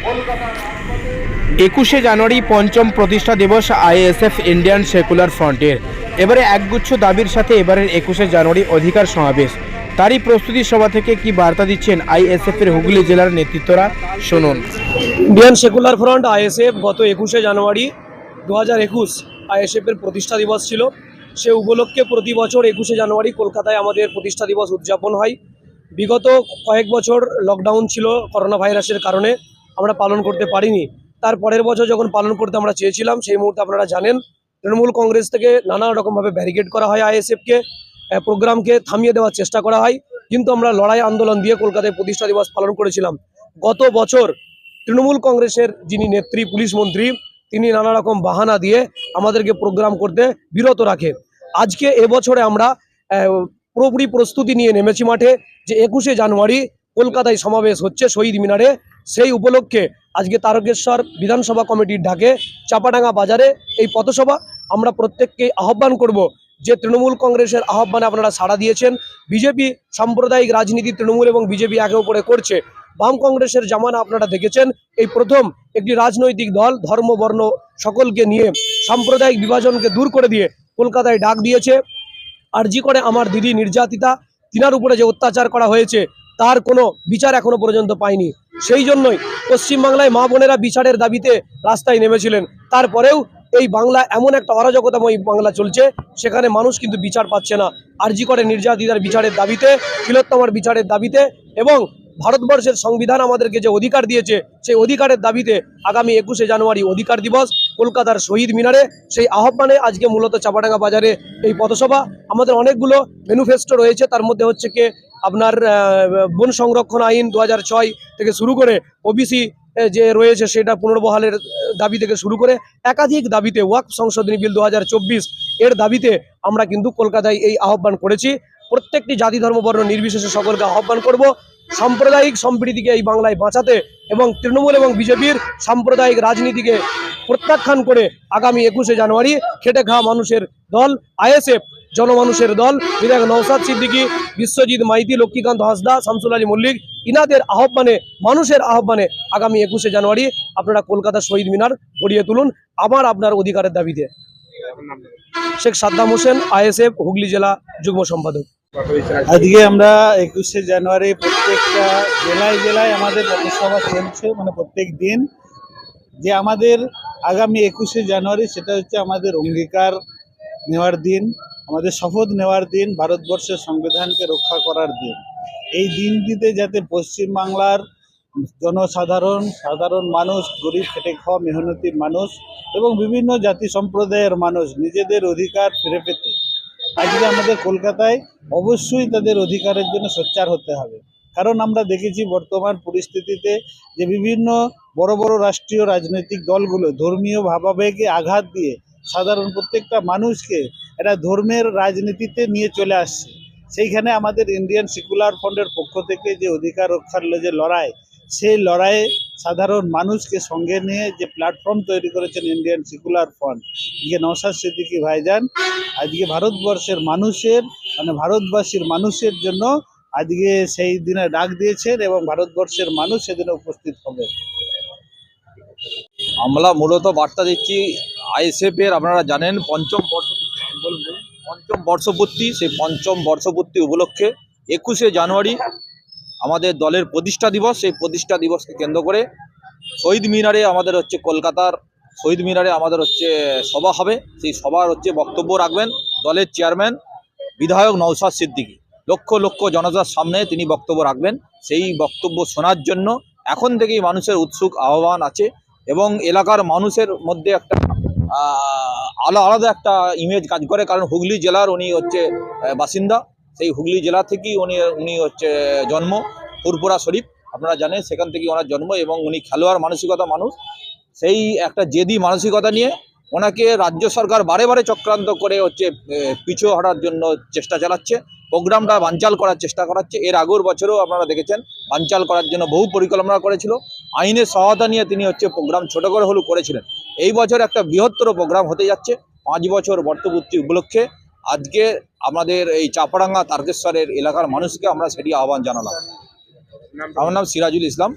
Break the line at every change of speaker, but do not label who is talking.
21শে জানুয়ারি পঞ্চম প্রতিষ্ঠা দিবস আইএসএফ ইন্ডিয়ান সেকুলার ফ্রন্টের। এবারে একগুচ্ছ দাবির সাথে এবারের 21শে জানুয়ারি অধিকার সমাবেশ। তারই প্রস্তুতি সভা থেকে কি বার্তা দিচ্ছেন আইএসএফের হুগলি জেলার নেতৃত্বরা, শুনুন।
ইন্ডিয়ান সেকুলার ফ্রন্ট আইএসএফ গত 21শে জানুয়ারি 2021 আইএসএফের প্রতিষ্ঠা দিবস ছিল। সে উপলক্ষে প্রতি বছর 21শে জানুয়ারি কলকাতায় আমাদের প্রতিষ্ঠা দিবস উদযাপন হয়। বিগত কয়েক বছর লকডাউন ছিল করোনা ভাইরাসের কারণে, আমরা পালন করতে পারিনি। তার পরের বছর যখন পালন করতে আমরা চেয়েছিলাম, সেই মুহূর্তে আপনারা জানেন তৃণমূল কংগ্রেস থেকে নানা রকমভাবে ব্যারিকেড করা হয়, আইএসএফকে প্রোগ্রামকে থামিয়ে দেওয়ার চেষ্টা করা হয়, কিন্তু আমরা লড়াই আন্দোলন দিয়ে কলকাতায় প্রতিষ্ঠা দিবস পালন করেছিলাম। গত বছর তৃণমূল কংগ্রেসের যিনি নেত্রী পুলিশ মন্ত্রী, তিনি নানা রকম বাহানা দিয়ে আমাদেরকে প্রোগ্রাম করতে বিরত রাখে। আজকে এবছরে আমরা পুরোপুরি প্রস্তুতি নিয়ে নেমেছি মাঠে, যে 21শে জানুয়ারি কলকাতায় সমাবেশ হচ্ছে শহীদ মিনারে। সেই উপলক্ষে আজকে তারকেশ্বর বিধানসভা কমিটির ডাকে চাপাডাঙ্গা বাজারে এই পথসভা। আমরা প্রত্যেককে আহ্বান করব যে তৃণমূল কংগ্রেসের আহ্বানে আপনারা সাড়া দিয়েছেন। বিজেপি সাম্প্রদায়িক রাজনীতি তৃণমূল এবং বিজেপি একে অপরে করছে। বাম কংগ্রেসের জামানা আপনারা দেখেছেন, এই প্রথম একটি রাজনৈতিক দল ধর্ম বর্ণ সকলকে নিয়ে সাম্প্রদায়িক বিভাজনকে দূর করে দিয়ে কলকাতায় ডাক দিয়েছে। আরজি করে আমার দিদি নির্যাতিতা, তিনার উপরে যে অত্যাচার করা হয়েছে তার কোনো বিচার এখনো পর্যন্ত পায়নি। সেই জন্যই পশ্চিমবাংলায় মা বোনেরা বিচারের দাবিতে রাস্তায় নেমেছিলেন। তারপরেও এই বাংলা এমন একটা অরাজকতাময় বাংলা চলছে, সেখানে মানুষ কিন্তু বিচার পাচ্ছে না। আরজি করে নির্যাতিতার বিচারের দাবিতে, তিলোত্তমার বিচারের দাবিতে এবং ভারতবর্ষের সংবিধান আমাদেরকে যে অধিকার দিয়েছে, সেই অধিকারের দাবিতে আগামী 21শে জানুয়ারি অধিকার দিবস কলকাতার শহীদ মিনারে। সেই আহ্বানে আজকে মূলত চাপাডাঙ্গা বাজারে এই পথসভা। আমাদের অনেকগুলো ম্যানিফেস্টো রয়েছে, তার মধ্যে হচ্ছে কি আপনার বন সংরক্ষণ আইন 2006 থেকে শুরু করে ওবিসি যে রয়েছে সেটা পুনর্বহালের দাবি থেকে শুরু করে একাধিক দাবিতে, ওয়াকফ সংশোধনী বিল 2024 এর দাবিতে আমরা কিন্তু কলকাতায় এই আহ্বান করেছি। প্রত্যেকটি জাতি ধর্ম বর্ণ নির্বিশেষে সকলকে আহ্বান করব সাম্প্রদায়িক সম্প্রীতিকে এই বাংলায় বাঁচাতে এবং তৃণমূল এবং বিজেপির সাম্প্রদায়িক রাজনীতিকে প্রত্যাখ্যান করে আগামী 21শে জানুয়ারি খেটে খাওয়া মানুষের দল আইএসএফ, জনমানুষের দল বিধায়ক নওশাদ সিদ্দিকী, বিশ্বজিৎ মাইতি, লক্ষ্মীকান্ত হাসদা, শামসুল আলী মল্লিক, ইনাদের আহ্বানে, মানুষের আহ্বানে আগামী 21শে জানুয়ারি আপনারা কলকাতা শহীদ মিনার গড়িয়ে তুলুন আমার আপনার অধিকারের দাবিতে। শেখ সাদ্দাম হোসেন, আইএসএফ হুগলি জেলা যুগ্ম সম্পাদক।
আজকে আমরা 21শে জানুয়ারি প্রত্যেকটা জেলায় জেলায় আমাদের পথসভা চলছে, মানে প্রত্যেক দিন যে আমাদের আগামী 21শে জানুয়ারি সেটা হচ্ছে আমাদের অঙ্গীকার নেওয়ার দিন, আমাদের শপথ নেওয়ার দিন, ভারতবর্ষের সংবিধানকে রক্ষা করার দিন। এই দিনটিতে যাতে পশ্চিমবাংলার সাধারণ মানুষ, গরিব খেটে খাওয়া মেহনতি মানুষ এবং বিভিন্ন জাতি সম্প্রদায়ের মানুষ নিজেদের অধিকার ফিরে পেতে আজকে আমাদের কলকাতায় অবশ্যই তাদের অধিকারের জন্য সোচ্চার হতে হবে। কারণ আমরা দেখেছি বর্তমান পরিস্থিতিতে যে বিভিন্ন বড় বড় রাষ্ট্রীয় রাজনৈতিক দলগুলো ধর্মীয় ভাবাবেগে আঘাত দিয়ে সাধারণ প্রত্যেকটা মানুষকে এটা ধর্মের রাজনীতিতে নিয়ে চলে আসছে। সেইখানে আমাদের ইন্ডিয়ান সেকুলার ফ্রন্টের পক্ষ থেকে যে অধিকার রক্ষার যে লড়াই, সেই লড়াইয়ে সাধারণ মানুষকে সঙ্গে নিয়ে যে প্ল্যাটফর্ম তৈরি করেছেন ইন্ডিয়ান সেকুলার ফ্রন্ট, আজকে নওশাদ সিদ্দিকী ভাইজান আজকে ভারতবর্ষের মানুষের ভারতবাসীর মানুষের জন্য আজকে সেই দিনে ডাক দিয়েছেন এবং ভারতবর্ষের মানুষ সেদিনে উপস্থিত হবে।
আমরা মূলত বার্তা দিচ্ছি আইএসএফের, আপনারা জানেন পঞ্চম বর্ষপূর্তি, সেই পঞ্চম বর্ষপূর্তি উপলক্ষে 21শে জানুয়ারি আমাদের দলের প্রতিষ্ঠা দিবস। সেই প্রতিষ্ঠা দিবসকে কেন্দ্র করে শহীদ মিনারে আমাদের হচ্ছে কলকাতার শহীদ মিনারে আমাদের হচ্ছে সভা হবে। সেই সভার বক্তব্য রাখবেন দলের চেয়ারম্যান বিধায়ক নওশাদ সিদ্দিকী। লক্ষ লক্ষ জনতার সামনে তিনি বক্তব্য রাখবেন। সেই বক্তব্য শোনার জন্য এখন থেকেই মানুষের উৎসুক আহ্বান আছে এবং এলাকার মানুষের মধ্যে একটা আলাদা একটা ইমেজ কাজ করে, কারণ হুগলি জেলার উনি বাসিন্দা। সেই হুগলি জেলা থেকেই উনি জন্ম, ফুরপুরা শরীফ আপনারা জানেন, সেখান থেকেই ওনার জন্ম এবং উনি খেলোয়াড় মানসিকতা মানুষ। সেই একটা জেদি মানসিকতা নিয়ে ওনাকে রাজ্য সরকার বারে বারে চক্রান্ত করে পিছু হটার জন্য চেষ্টা চালাচ্ছে, প্রোগ্রামটা বানচাল করার চেষ্টা করাচ্ছে। এর আগের বছরও আপনারা দেখেছেন বানচাল করার জন্য বহু পরিকল্পনা করেছিল, আইনের সহায়তা নিয়ে তিনি প্রোগ্রাম ছোট করে হলেও করেছিলেন। এই বছর একটা বৃহত্তর প্রোগ্রাম হতে যাচ্ছে 5 বছর বর্ষপূর্তি উপলক্ষে। আজকে আমাদের এই চাপাডাঙ্গা তারকেশ্বরের এলাকার মানুষকে আমরা সেটি আহ্বান জানালাম। আমার নাম সিরাজুল ইসলাম।